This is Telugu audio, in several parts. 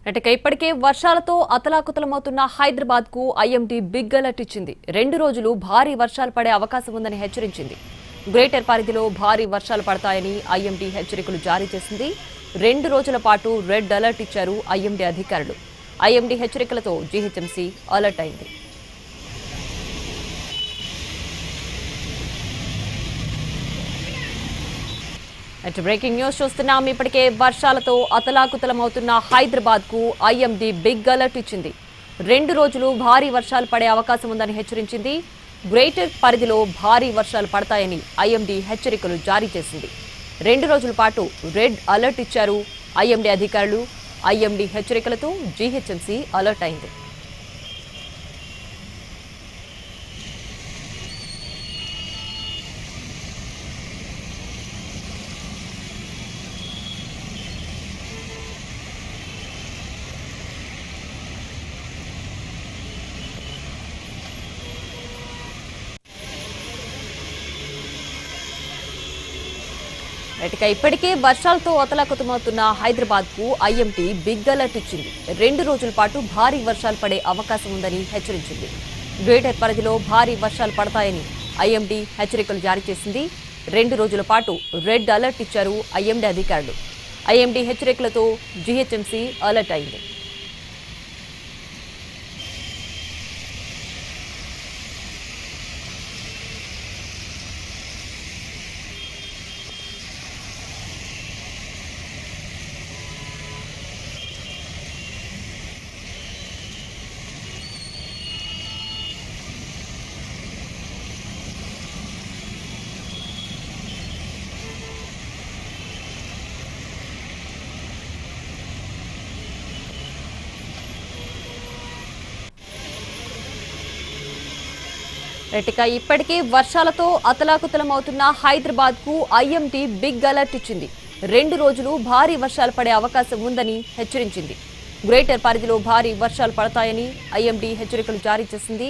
అంటే ఇప్పటికే వర్షాలతో అతలాకుతలమవుతున్న హైదరాబాద్ కు ఐఎండీ బిగ్ అలర్ట్ ఇచ్చింది. 2 రోజులు భారీ వర్షాలు పడే అవకాశం ఉందని హెచ్చరించింది. గ్రేటర్ పరిధిలో భారీ వర్షాలు పడతాయని ఐఎండీ హెచ్చరికలు జారీ చేసింది. 2 రోజుల పాటు రెడ్ అలర్ట్ ఇచ్చారు ఐఎండీ అధికారులు. ఐఎండీ హెచ్చరికలతో జీహెచ్ఎంసీ అలర్ట్ అయింది. బ్రేకింగ్ న్యూస్ చూస్తున్నాం. ఇప్పటికే వర్షాలతో అతలాకుతలమవుతున్న హైదరాబాద్ కు ఐఎండీ బిగ్ అలర్ట్ ఇచ్చింది. 2 రోజులు భారీ వర్షాలు పడే అవకాశం ఉందని హెచ్చరించింది. గ్రేటర్ పరిధిలో భారీ వర్షాలు పడతాయని ఐఎండీ హెచ్చరికలు జారీ చేసింది. 2 రోజుల పాటు రెడ్ అలర్ట్ ఇచ్చారు ఐఎండీ అధికారులు. ఐఎండీ హెచ్చరికలతో జీహెచ్ఎంసీ అలర్ట్ అయింది. ఇప్పటికే వర్షాలతో అతలాకుతమవుతున్న హైదరాబాద్ కు ఐఎండీ బిగ్ అలర్ట్ ఇచ్చింది. 2 రోజుల పాటు భారీ వర్షాలు పడే అవకాశం ఉందని హెచ్చరించింది. గ్రేటర్ పరిధిలో భారీ వర్షాలు పడతాయని ఐఎండీ హెచ్చరికలు జారీ చేసింది. 2 రోజుల పాటు రెడ్ అలర్ట్ ఇచ్చారు ఐఎండీ అధికారులు. ఐఎండీ హెచ్చరికలతో జీహెచ్ఎంసీ అలర్ట్ అయింది. ఇప్పటికే వర్షాలతో అతలాకుతలమవుతున్న హైదరాబాద్ కు ఐఎండీ బిగ్ అలర్ట్ ఇచ్చింది. 2 రోజులు భారీ వర్షాలు పడే అవకాశం ఉందని హెచ్చరించింది. గ్రేటర్ పరిధిలో భారీ వర్షాలు పడతాయని ఐఎండీ హెచ్చరికలు జారీ చేసింది.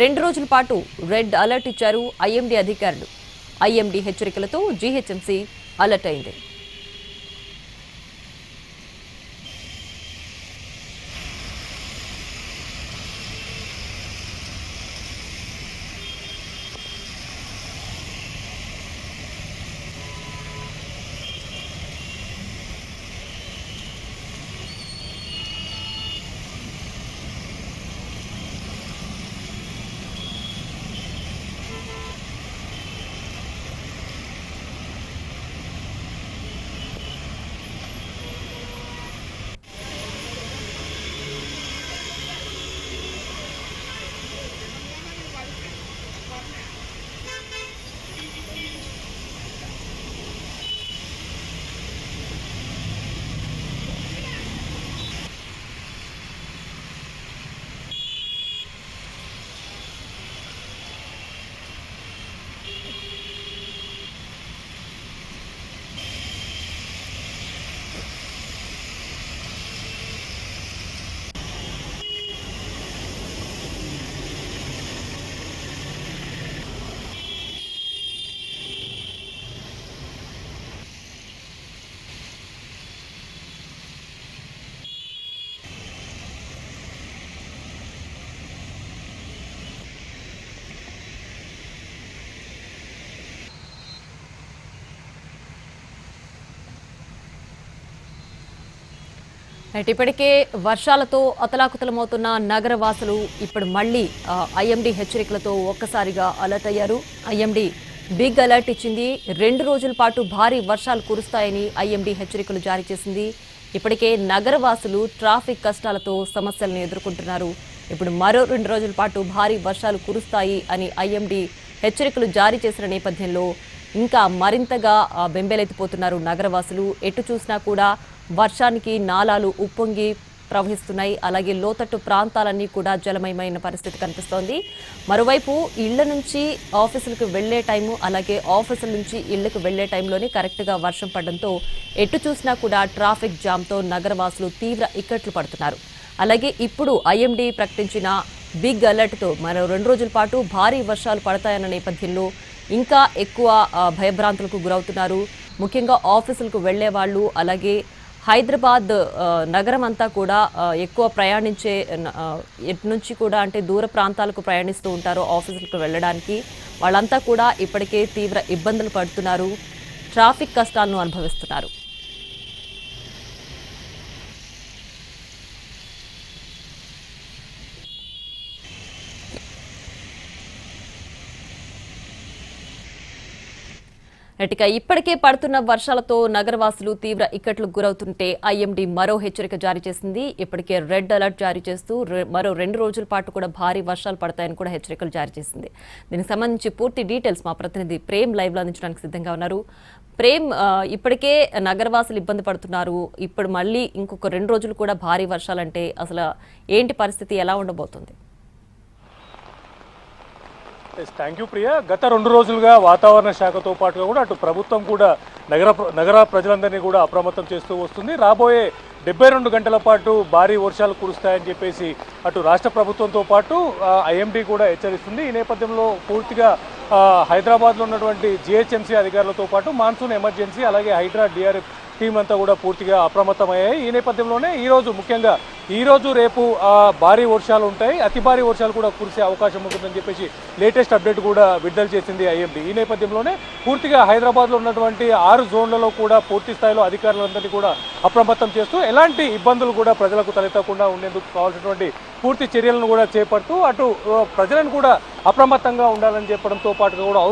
2 రోజుల పాటు రెడ్ అలర్ట్ ఇచ్చారు ఐఎండీ అధికారులు. ఐఎండీ హెచ్చరికలతో జీహెచ్ఎంసీ అలర్ట్ అయింది. ఇప్పటికే వర్షాలతో అతలాకుతలమవుతున్న నగర వాసులు ఇప్పుడు మళ్లీ ఐఎండీ హెచ్చరికలతో ఒక్కసారిగా అలర్ట్ అయ్యారు. ఐఎండీ బిగ్ అలర్ట్ ఇచ్చింది. 2 రోజుల పాటు భారీ వర్షాలు కురుస్తాయని ఐఎండీ హెచ్చరికలు జారీ చేసింది. ఇప్పటికే నగర వాసులు ట్రాఫిక్ కష్టాలతో సమస్యలను ఎదుర్కొంటున్నారు. ఇప్పుడు మరో 2 రోజుల పాటు భారీ వర్షాలు కురుస్తాయి అని ఐఎండీ హెచ్చరికలు జారీ చేసిన నేపథ్యంలో ఇంకా మరింతగా బెంబేలెత్తిపోతున్నారు నగరవాసులు. ఎటు చూసినా కూడా వర్షానికి నాలాలు ఉప్పొంగి ప్రవహిస్తున్నాయి. అలాగే లోతట్టు ప్రాంతాలన్నీ కూడా జలమయమైన పరిస్థితి కనిపిస్తోంది. మరోవైపు ఇళ్ల నుంచి ఆఫీసులకు వెళ్లే టైము, అలాగే ఆఫీసుల నుంచి ఇళ్లకు వెళ్లే టైంలోనే కరెక్ట్గా వర్షం పడడంతో ఎటు చూసినా కూడా ట్రాఫిక్ జామ్తో నగరవాసులు తీవ్ర ఇక్కట్లు పడుతున్నారు. అలాగే ఇప్పుడు ఐఎండీ ప్రకటించిన బిగ్ అలర్ట్తో మరో 2 రోజుల పాటు భారీ వర్షాలు పడతాయన్న నేపథ్యంలో ఇంకా ఎక్కువ భయభ్రాంతులకు గురవుతున్నారు. ముఖ్యంగా ఆఫీసులకు వెళ్లే వాళ్ళు, అలాగే హైదరాబాద్ నగరం అంతా కూడా ఎక్కువ ప్రయాణించే ఎటు నుంచి కూడా అంటే దూర ప్రాంతాలకు ప్రయాణిస్తూ ఉంటారు ఆఫీసులకు వెళ్ళడానికి. వాళ్ళంతా కూడా ఇప్పటికే తీవ్ర ఇబ్బందులు పడుతున్నారు, ట్రాఫిక్ కష్టాలను అనుభవిస్తున్నారు. ఇప్పటికే పడుతున్న వర్షాలతో నగరవాసులు తీవ్ర ఇక్కట్లకు గురవుతుంటే ఐఎండీ మరో హెచ్చరిక జారీ చేసింది. ఇప్పటికే రెడ్ అలర్ట్ జారీ చేస్తూ మరో 2 రోజుల పాటు కూడా భారీ వర్షాలు పడతాయని కూడా హెచ్చరికలు జారీ చేసింది. దీనికి సంబంధించి పూర్తి డీటెయిల్స్ మా ప్రతినిధి ప్రేమ్ లైవ్ లో అందించడానికి సిద్ధంగా ఉన్నారు. ప్రేమ్, ఇప్పటికే నగరవాసులు ఇబ్బంది పడుతున్నారు, ఇప్పుడు మళ్ళీ ఇంకొక 2 రోజులు కూడా భారీ వర్షాలంటే అసలు ఏంటి పరిస్థితి, ఎలా ఉండబోతుంది? Thank you Priya. గత 2 రోజులుగా వాతావరణ శాఖతో పాటుగా కూడా అటు ప్రభుత్వం కూడా నగర ప్రజలందరినీ కూడా అప్రమత్తం చేస్తూ వస్తుంది. రాబోయే 72 గంటల పాటు భారీ వర్షాలు కురుస్తాయని చెప్పేసి అటు రాష్ట్ర ప్రభుత్వంతో పాటు ఐఎండీ కూడా హెచ్చరిస్తుంది. ఈ నేపథ్యంలో పూర్తిగా హైదరాబాద్లో ఉన్నటువంటి జిహెచ్ఎంసీ అధికారులతో పాటు మాన్సూన్ ఎమర్జెన్సీ అలాగే హైడ్రా డిఆర్ఎఫ్ టీం అంతా కూడా పూర్తిగా అప్రమత్తమయ్యాయి. ఈ నేపథ్యంలోనే ఈరోజు ముఖ్యంగా ఈరోజు రేపు భారీ వర్షాలు ఉంటాయి, అతి భారీ వర్షాలు కూడా కురిసే అవకాశం ఉంటుందని చెప్పేసి లేటెస్ట్ అప్డేట్ కూడా విడుదల చేసింది ఐఎండీ. ఈ నేపథ్యంలోనే పూర్తిగా హైదరాబాద్లో ఉన్నటువంటి 6 జోన్లలో కూడా పూర్తి స్థాయిలో అధికారులందరినీ కూడా అప్రమత్తం చేస్తూ ఎలాంటి ఇబ్బందులు కూడా ప్రజలకు తలెత్తకుండా ఉండేందుకు కావాల్సినటువంటి పూర్తి చర్యలను కూడా చేపడుతూ అటు ప్రజలను కూడా అప్రమత్తంగా ఉండాలని చెప్పడంతో పాటుగా కూడా